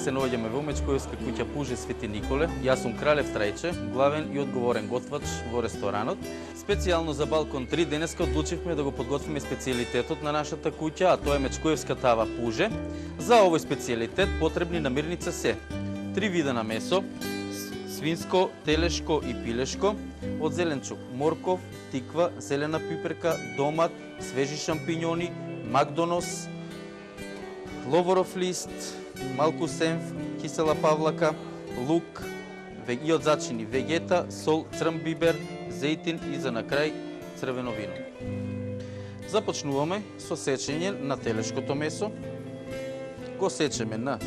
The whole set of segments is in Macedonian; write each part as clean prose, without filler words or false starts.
се наоѓаме во Мечкоевска куќа Пуже Свети Николе. Јас сум Кралев Трајче, главен и одговорен готвач во ресторанот. Специјално за Балкон 3 денеска одлучивме да го подготвиме специјалитетот на нашата куќа, а тоа е Мечкоевска тава Пуже. За овој специјалитет потребни намирница се 3 вида на месо: свинско, телешко и пилешко, од зеленчук морков, тиква, зелена пиперка, домат, свежи шампињони, макдонос, ловоров лист, малку сенф, кисела павлака, лук и од зачини вегета, сол, црн бибер, зејтин и за на крај црвено вино. Започнуваме со сечење на телешкото месо. Го сечеме на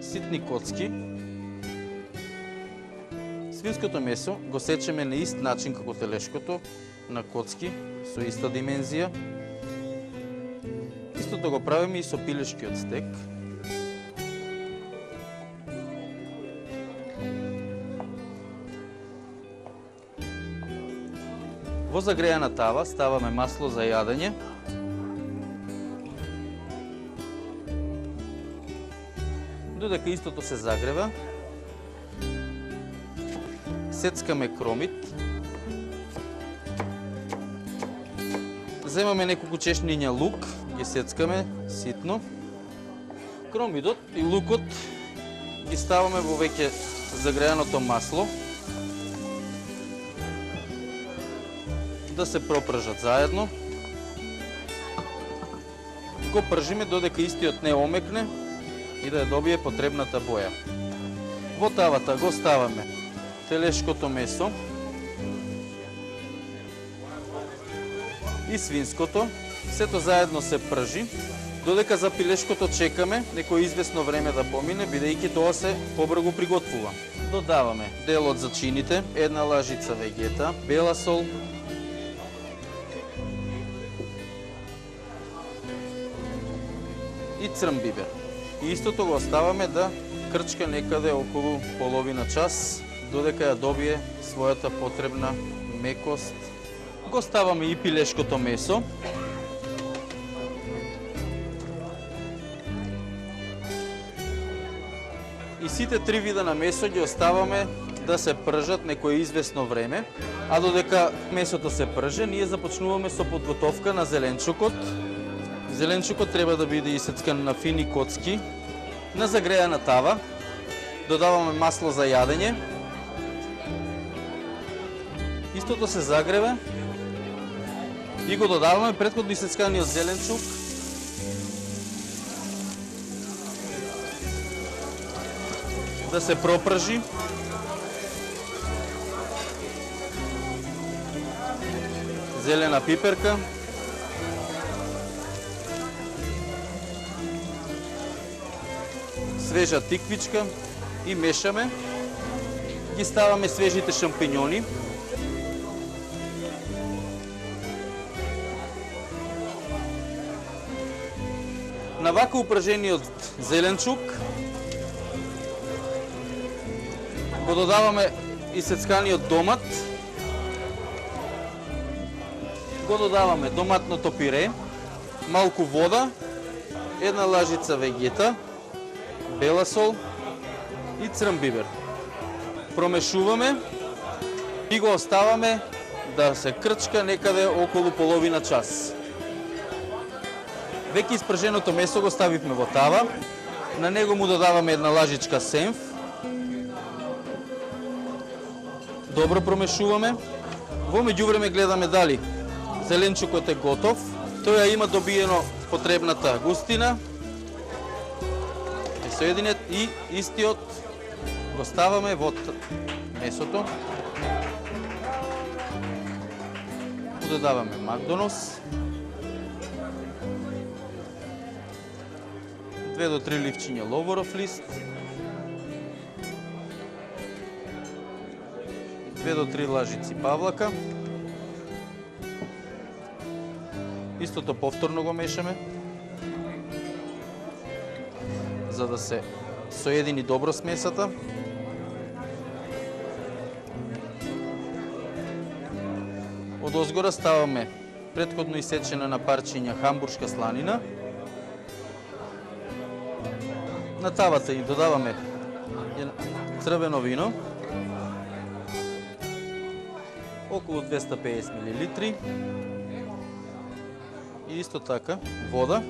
ситни коцки. Свинското месо го сечеме на ист начин како телешкото, на коцки, со иста димензија. Истото го правиме и со пилешкиот стек. Во загрејана тава ставаме масло за јадење. Додека истото се загрева, сецкаме кромит. Земаме неколку чешниња лук, ги сецкаме ситно. Кромидот и лукот ги ставаме во веќе загрејаното масло да се пропржат заедно. Го пржиме додека истиот не омекне и да ја добие потребната боја. Во тавата го ставаме телешкото месо и свинското. Сето заедно се пржи, додека за пилешкото чекаме некој известно време да помине, бидејќи тоа се побрзо приготвува. Додаваме дел од зачините, една лажица вегета, бела сол, и црн бибер. И истото го оставаме да крчка некаде околу половина час, додека ја добие својата потребна мекост. Го ставаме и пилешкото месо. И сите 3 вида на месо ги оставаме да се пржат некое известно време, а додека месото се прже, ние започнуваме со подготовка на зеленчукот. Зеленчукот треба да биде исецкан на фини коцки. На загрејана тава додаваме масло за јадење. Истото се загреве и го додаваме претходно исецканиот зеленчук. Да се пропржи. Зелена пиперка. Свежа тиквичка и мешаме. Ги ставаме свежите шампињони. На вака упражениот зеленчук го додаваме исецканиот домат. Го додаваме доматното пире, малку вода, една лажица вегета, бела сол и црн бибер. Промешуваме и го оставаме да се крчка некаде околу половина час. Веќе испрженото месо го ставивме во тава, на него му додаваме една лажичка сенф. Добро промешуваме. Во меѓувреме гледаме дали зеленчукот е готов. Тој има добиено потребната густина. Соединет и истиот го ставаме во месото. Додаваме макдонос. 2 до 3 ливчиња ловоров лист. 2 до 3 лажици павлака. Истото повторно го мешаме, за да се соедини добро смесата. Од озгора ставаме претходно исечена на парчиња хамбуршка сланина На тавата им додаваме црвено вино, околу 250 мл и исто така вода.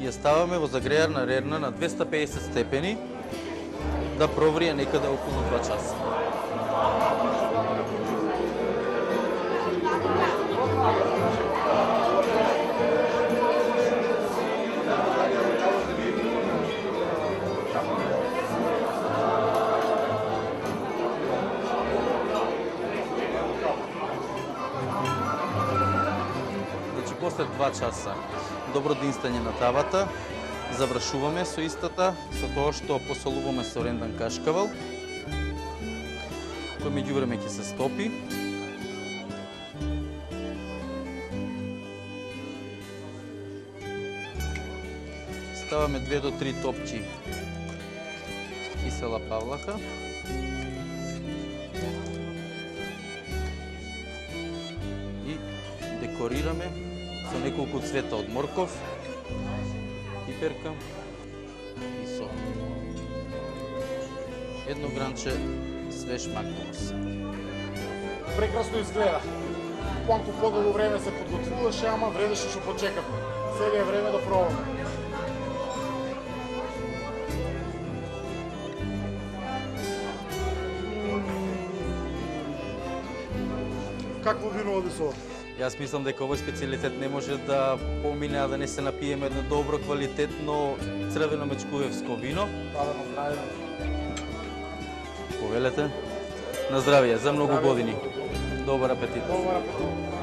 И ја ставаме во загрејарна рерна на 250 степени да проврие некаде околу 2 часа. Значи, после 2 часа добро динстање на тавата, завршуваме со истата, со тоа што посолуваме со рендан кашкавал, кој меѓувреме ќе се стопи. Ставаме 2 до 3 топчи кисела павлака. И декорираме со неколку цвета од морков, пиперка и сол. Едно гранче свеж макдонус. Прекрасно изгледа. Малку подолго време се подготвуваше, ама вредеше што почекавме. Сега е време да пробаме. Какво вино оди со? Јас мислам дека овој специјалитет не може да помине, а да не се напиеме едно добро, квалитетно црвено мечкуевско вино. Да на здравје. Повелете. На здравје, за многу години. Добар апетит. Добар апетит.